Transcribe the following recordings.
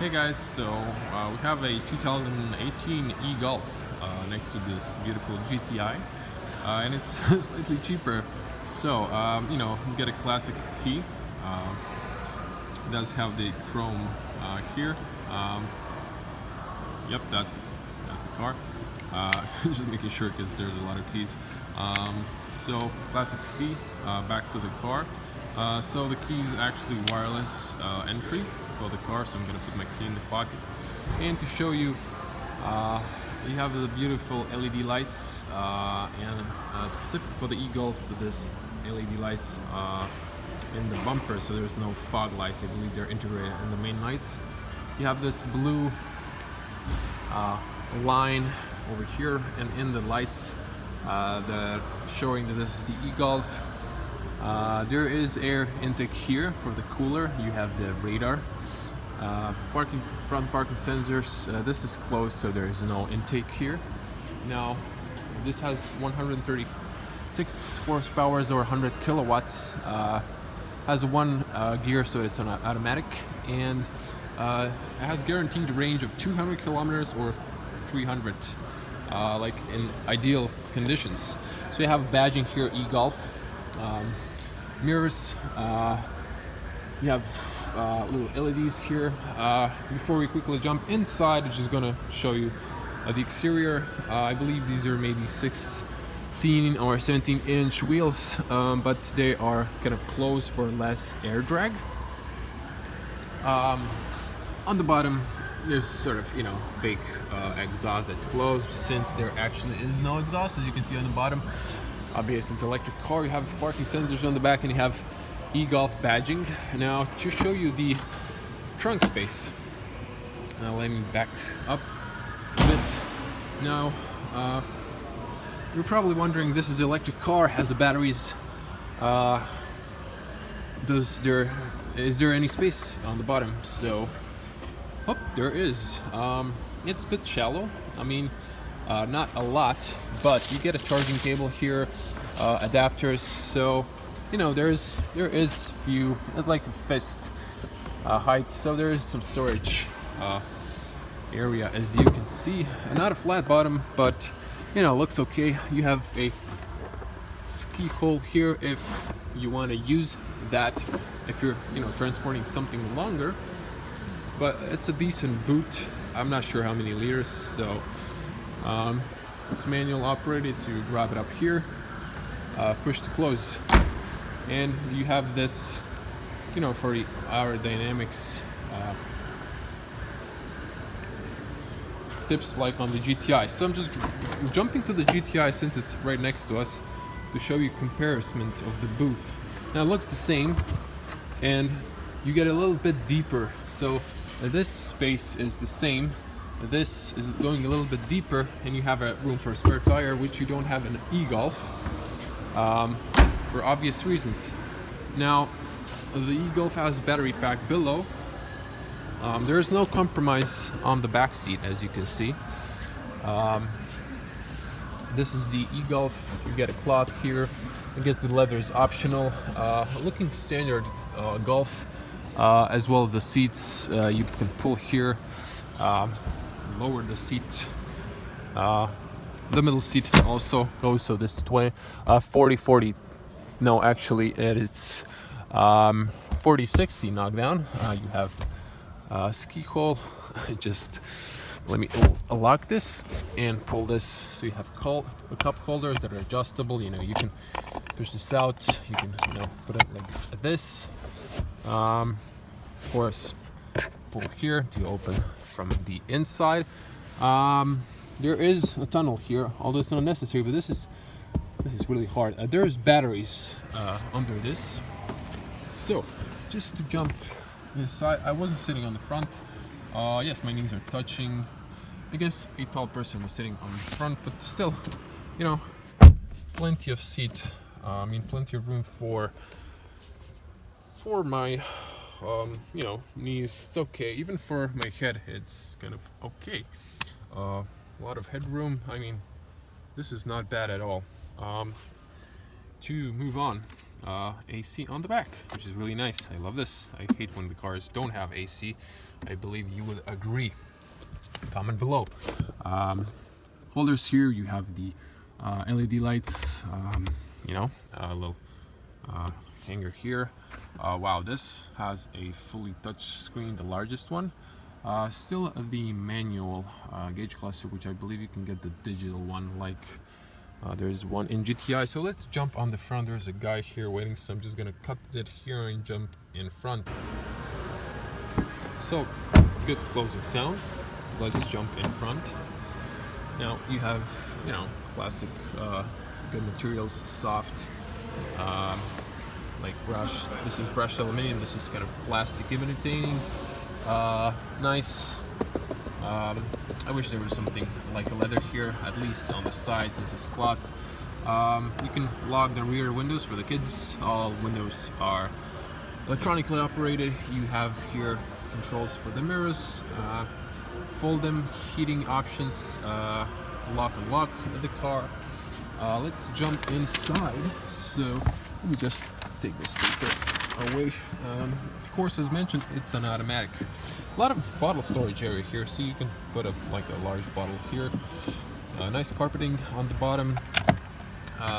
Hey guys, so we have a 2018 e-Golf next to this beautiful GTI, and it's slightly cheaper. So you get a classic key. It does have the chrome here. Yep, that's the car. Just making sure because there's a lot of keys. So classic key, back to the car. So the key is actually wireless entry for the car, so I'm gonna put my key in the pocket. And to show you, you have the beautiful LED lights, and specific for the e-Golf, this LED lights in the bumper, so there's no fog lights. I believe they're integrated in the main lights. You have this blue line over here, and in the lights that showing that this is the e-Golf. There is air intake here for the cooler. You have the radar, front parking sensors. This is closed, so there is no intake here. Now this has 136 horsepower or 100 kilowatts. Has one gear, so it's an automatic, and it has guaranteed range of 200 kilometers or 300, like in ideal conditions. So you have badging here, e-Golf. Mirrors, you have little LEDs here. Before we quickly jump inside, I'm just gonna show you the exterior. I believe these are maybe 16 or 17-inch wheels, but they are kind of closed for less air drag. On the bottom, there's sort of fake exhaust that's closed, since there actually is no exhaust, as you can see on the bottom. Obviously, it's an electric car. You have parking sensors on the back, and you have e-Golf badging. Now, to show you the trunk space, now let me back up a bit. Now, you're probably wondering, this is an electric car, has the batteries. Is there any space on the bottom? So, there is. It's a bit shallow. I mean, not a lot, but you get a charging cable here, adapters. So there is few. It's like a fist height. So there is some storage area, as you can see. Not a flat bottom, but looks okay. You have a ski hole here if you want to use that, if you're transporting something longer. But it's a decent boot. I'm not sure how many liters, so it's manual operated, so you grab it up here, push to close, and you have this for the aerodynamics tips like on the GTI. So I'm just jumping to the GTI since it's right next to us to show you comparison of the booth. Now it looks the same, and you get a little bit deeper. So this space is the same. This is going a little bit deeper, and you have a room for a spare tire, which you don't have in e-Golf, for obvious reasons. Now, the e-Golf has a battery pack below. There is no compromise on the back seat, as you can see. This is the e-Golf. You get a cloth here. I guess the leather is optional. Looking standard Golf. As well as the seats, you can pull here, lower the seat. The middle seat also goes, so this is 40-40. No, actually it's 40-60 knockdown. You have a ski hole. Just let me unlock this and pull this, so you have cup holders that are adjustable. You can push this out. You can put it like this. Of course, pull here to open from the inside. There is a tunnel here, although it's not necessary, but this is really hard. There's batteries under this. So just to jump inside, I wasn't sitting on the front. Yes, my knees are touching. I guess a tall person was sitting on the front, but still, plenty of seat. Plenty of room for my knees. It's okay. Even for my head, it's kind of okay. A lot of headroom. This is not bad at all. To move on, AC on the back, which is really nice. I love this. I hate when the cars don't have AC. I believe you would agree. Comment below. Holders here, you have the LED lights, you know, a little hanger here. Wow, this has a fully touch screen, the largest one. Still the manual gauge cluster, which I believe you can get the digital one, like there's one in GTI. So let's jump on the front. There's a guy here waiting, so I'm just gonna cut it here and jump in front. So good closing sound. Let's jump in front. Now you have, you know, classic good materials, soft, like brush. This is brushed aluminum. This is kind of plastic, imitating. Nice. I wish there was something like a leather here, at least on the sides. This is cloth. You can lock the rear windows for the kids. All windows are electronically operated. You have here controls for the mirrors, fold them, heating options, lock and lock the car. Let's jump inside. So let me just take this paper away. Of course, as mentioned, it's an automatic. A lot of bottle storage area here, so you can put like a large bottle here. Nice carpeting on the bottom.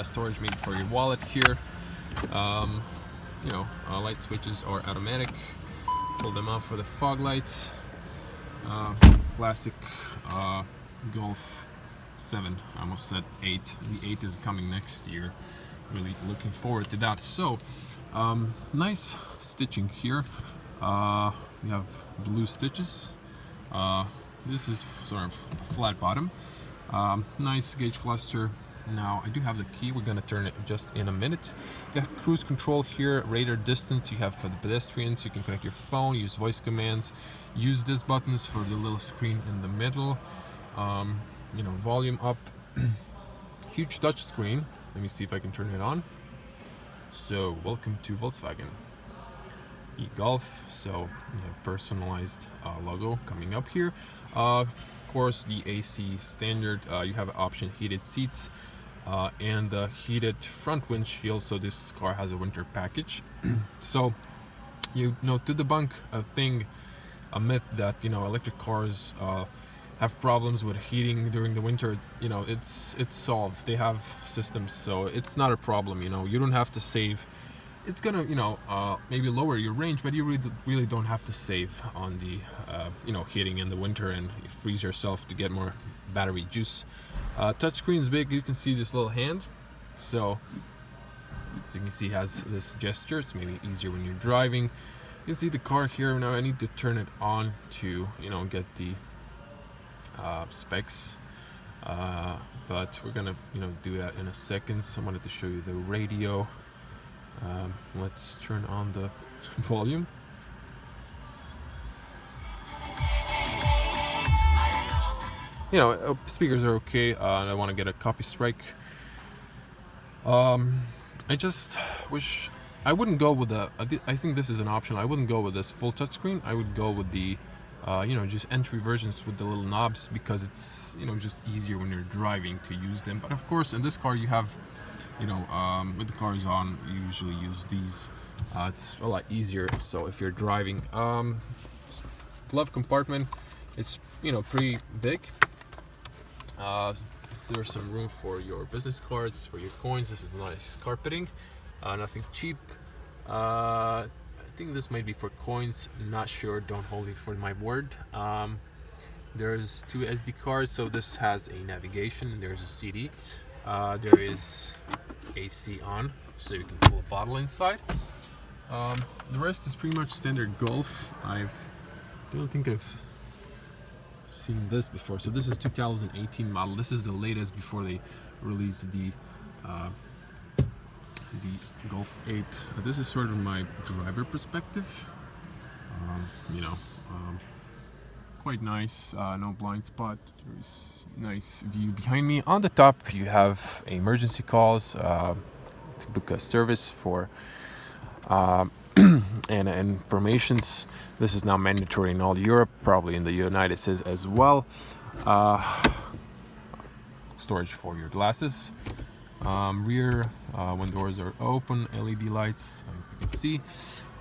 Storage maybe for your wallet here. You know, light switches are automatic. Pull them off for the fog lights. Classic Golf 7. I almost said 8. The 8 is coming next year. Really looking forward to that. So nice stitching here. We have blue stitches. This is sort of flat bottom. Nice gauge cluster. Now I do have the key. We're gonna turn it just in a minute. You have cruise control here, radar distance. You have for the pedestrians. You can connect your phone, use voice commands, use these buttons for the little screen in the middle. You know, volume up. Huge touch screen. Let me see if I can turn it on. So welcome to Volkswagen e-Golf. So you have personalized logo coming up here. Of course, the AC standard. You have option heated seats and the heated front windshield. So this car has a winter package. So you know, to debunk a myth that, you know, electric cars have problems with heating during the winter, you know, it's solved. They have systems, so it's not a problem. You know, you don't have to save. It's gonna, you know, maybe lower your range, but you really don't have to save on the you know, heating in the winter and freeze yourself to get more battery juice. Touchscreen is big. You can see this little hand, so you can see it has this gesture. It's maybe easier when you're driving. You can see the car here. Now I need to turn it on to, you know, get the specs, but we're gonna, you know, do that in a second. So I wanted to show you the radio. Let's turn on the volume. You know, speakers are okay. I want to get a copy strike. I just wish I wouldn't go with the. I think this is an option. I wouldn't go with this full touchscreen. I would go with the you know, just entry versions with the little knobs, because it's, you know, just easier when you're driving to use them. But of course, in this car you have, you know, with the cars on, you usually use these. It's a lot easier. So if you're driving, glove compartment is, you know, pretty big. There's some room for your business cards, for your coins. This is nice carpeting, nothing cheap. I think this might be for coins, not sure, don't hold it for my word. There's 2 SD cards, so this has a navigation, there's a CD, there is AC on, so you can pull a bottle inside. The rest is pretty much standard Golf. I don't think I've seen this before. So this is 2018 model. This is the latest before they released the Golf 8. This is sort of my driver perspective. You know, quite nice. No blind spot. There's nice view behind me. On the top, you have emergency calls to book a service for and informations. This is now mandatory in all Europe, probably in the United States as well. Storage for your glasses. Rear, when doors are open, LED lights, you can see.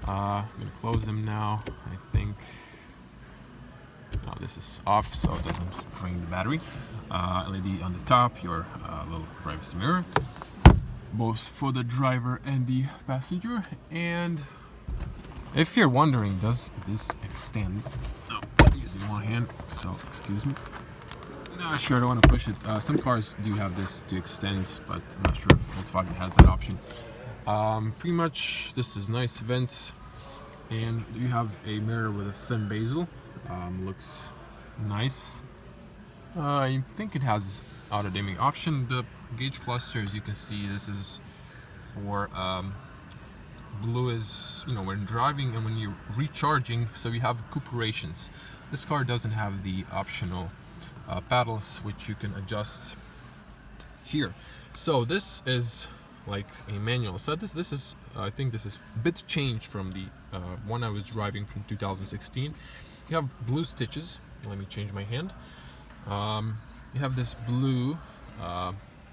I'm gonna close them now. I think this is off, so it doesn't drain the battery. LED on the top, your little privacy mirror, both for the driver and the passenger. And if you're wondering, does this extend? Oh, using one hand, so excuse me. Not sure, I don't want to push it. Some cars do have this to extend, but I'm not sure if Volkswagen has that option. Pretty much, this is nice vents, and you have a mirror with a thin bezel. Looks nice. I think it has auto dimming option. The gauge cluster, as you can see, this is for blue is, you know, when driving and when you're recharging, so you have recuperations. This car doesn't have the optional paddles, which you can adjust here. So this is like a manual. So this is, I think this is a bit changed from the one I was driving from 2016. You have blue stitches. Let me change my hand. You have this blue,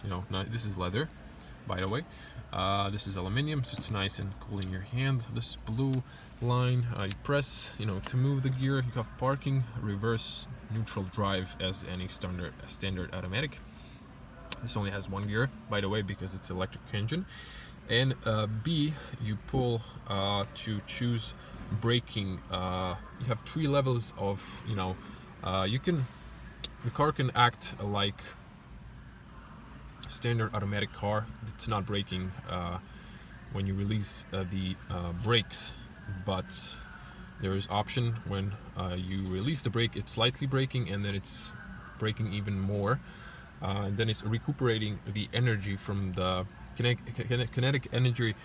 you know, this is leather, by the way. This is aluminium, so it's nice and cool in your hand. This blue line, you press, you know, to move the gear. You have parking, reverse, neutral drive as any standard automatic. This only has one gear, by the way, because it's electric engine. And B, you pull to choose braking. You have 3 levels of, you know, the car can act like standard automatic car. It's not braking when you release the brakes, but there is option when you release the brake, it's slightly braking, and then it's braking even more. Then it's recuperating the energy from the kinetic energy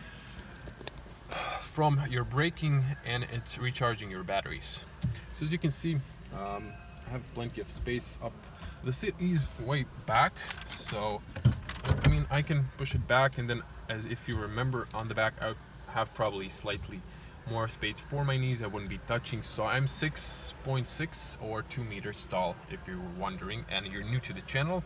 from your braking, and it's recharging your batteries. So as you can see, I have plenty of space up. The seat is way back, so I mean I can push it back, and then, as if you remember, on the back I have probably slightly more space for my knees. I wouldn't be touching. So I'm 6.6 or 2 meters tall, if you were wondering, and you're new to the channel.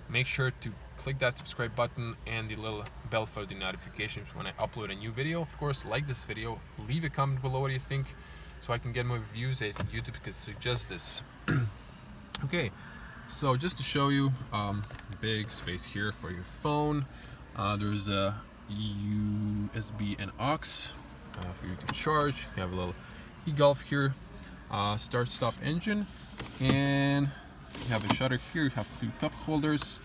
Make sure to click that subscribe button and the little bell for the notifications when I upload a new video. Of course, like this video, leave a comment below what you think, so I can get more views and YouTube could suggest this. Okay, so just to show you, big space here for your phone. There's a USB and aux for you to charge. You have a little e-golf here, start stop engine, and you have a shutter here. You have 2 cup holders,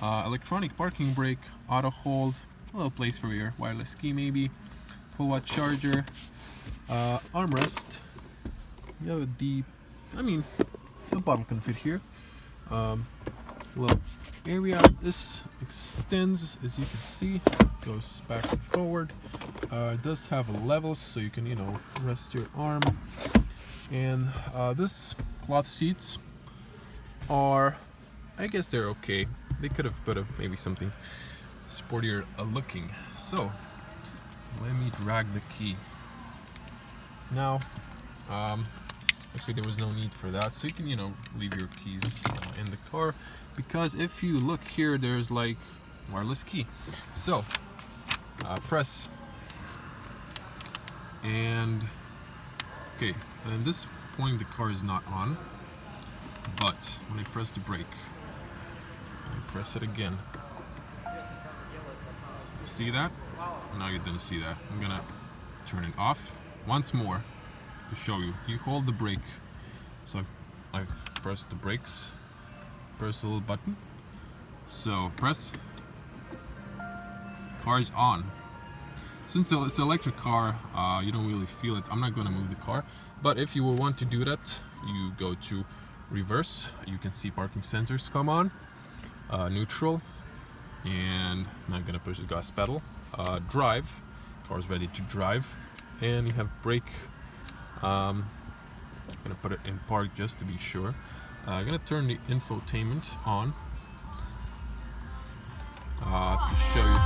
electronic parking brake, auto hold, a little place for your wireless key maybe, full watt charger, armrest. You have a deep, I mean, a bottle can fit here. Little area. This extends, as you can see, goes back and forward. It does have levels, so you can, you know, rest your arm. And this cloth seats are, I guess they're okay. They could have put maybe something sportier looking. So let me drag the key. Now, actually there was no need for that, so you can, you know, leave your keys in the car, because if you look here, there's like wireless key. So press, and okay, and at this point the car is not on, but when I press the brake, I press it again. See that? Now you didn't see that. I'm gonna turn it off once more to show you. You hold the brake. So I've pressed the brakes, press the little button. So press, car is on. Since it's an electric car, you don't really feel it. I'm not gonna move the car, but if you will want to do that, you go to reverse. You can see parking sensors come on, neutral, and I'm not gonna push the gas pedal. Drive, car's ready to drive, and you have brake. I'm gonna put it in park just to be sure. I'm gonna turn the infotainment on to show you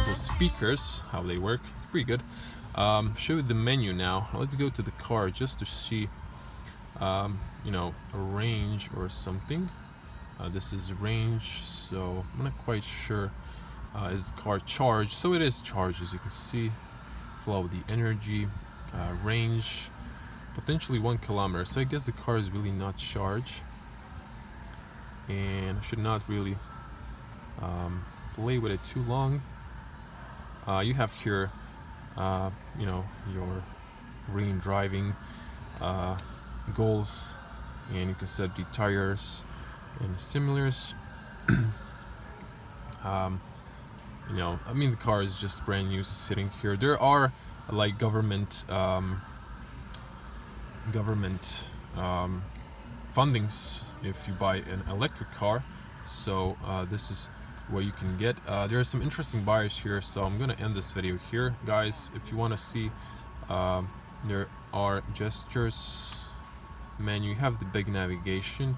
the speakers, how they work. Pretty good. Show you the menu now. Let's go to the car just to see, you know, a range or something. This is range, so I'm not quite sure. Is the car charged? So it is charged, as you can see. Flow of the energy, range, potentially 1 kilometer. So I guess the car is really not charged, and I should not really play with it too long. You have here, you know, your green driving goals, and you can set the tires and the similars. You know, I mean, the car is just brand new sitting here. There are like government fundings if you buy an electric car. So this is what you can get. There are some interesting buyers here, so I'm gonna end this video here, guys. If you want to see, there are gestures menu. You have the big navigation,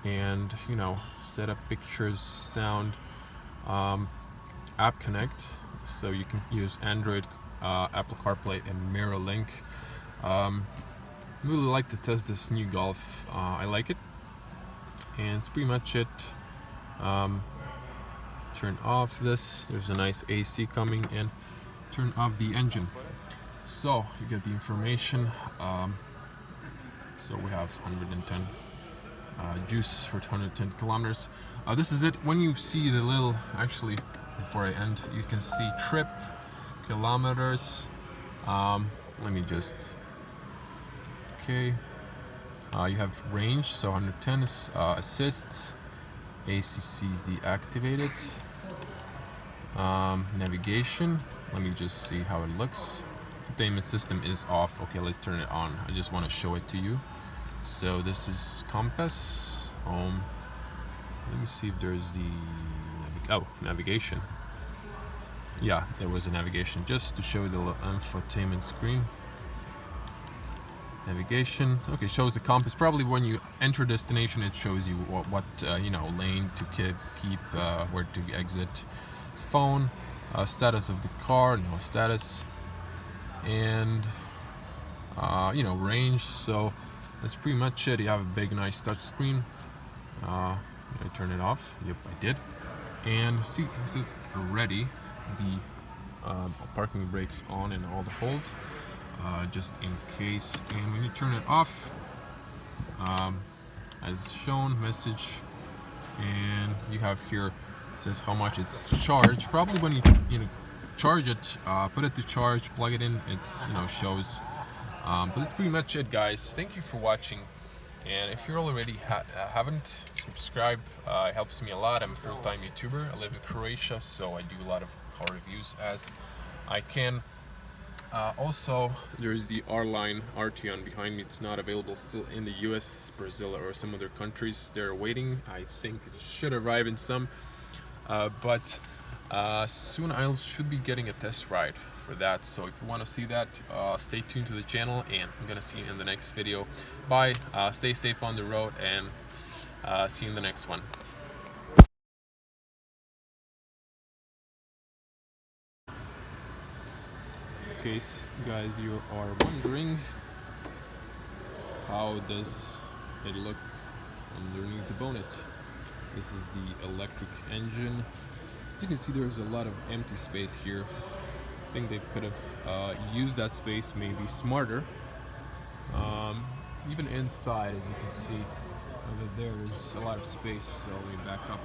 and you know, set up pictures, sound, app connect, so you can use Android, Apple CarPlay, and Mirror Link. Really like to test this new Golf. I like it, and it's pretty much it. Turn off this. There's a nice AC coming, and turn off the engine. So you get the information. So we have 110 juice for 110 kilometers. This is it. When you see the little, actually, before I end, you can see trip, kilometers. Let me just, okay. You have range, so 110 is assists. ACC is deactivated. Navigation, let me just see how it looks. Infotainment system is off. Okay, let's turn it on. I just want to show it to you. So this is compass, home. Let me see if there's the navigation. Yeah, there was a navigation, just to show the infotainment screen. Navigation, okay, shows the compass. Probably when you enter destination, it shows you what you know, lane to keep, where to exit. Phone, status of the car, no status, and you know, range. So that's pretty much it. You have a big, nice touch screen. Did I turn it off? Yep, I did. And see, this is ready. The parking brakes on and all the hold, just in case. And when you turn it off, as shown, message, and you have here, says how much it's charged. Probably when you charge it, put it to charge, plug it in, it's, you know, shows. But that's pretty much it, guys. Thank you for watching. And if you already haven't subscribed, it helps me a lot. I'm a full-time YouTuber. I live in Croatia, so I do a lot of car reviews as I can. Also, there's the R-Line Arteon behind me. It's not available still in the US, Brazil, or some other countries. They're waiting. I think it should arrive in some. But soon I should be getting a test ride for that. So if you want to see that, stay tuned to the channel, and I'm gonna see you in the next video. Bye. Stay safe on the road, and see you in the next one. In case, guys, you are wondering, how does it look underneath the bonnet? This is the electric engine. As you can see, there's a lot of empty space here. I think they could have used that space maybe smarter. Even inside, as you can see, over there is a lot of space. So let me back up.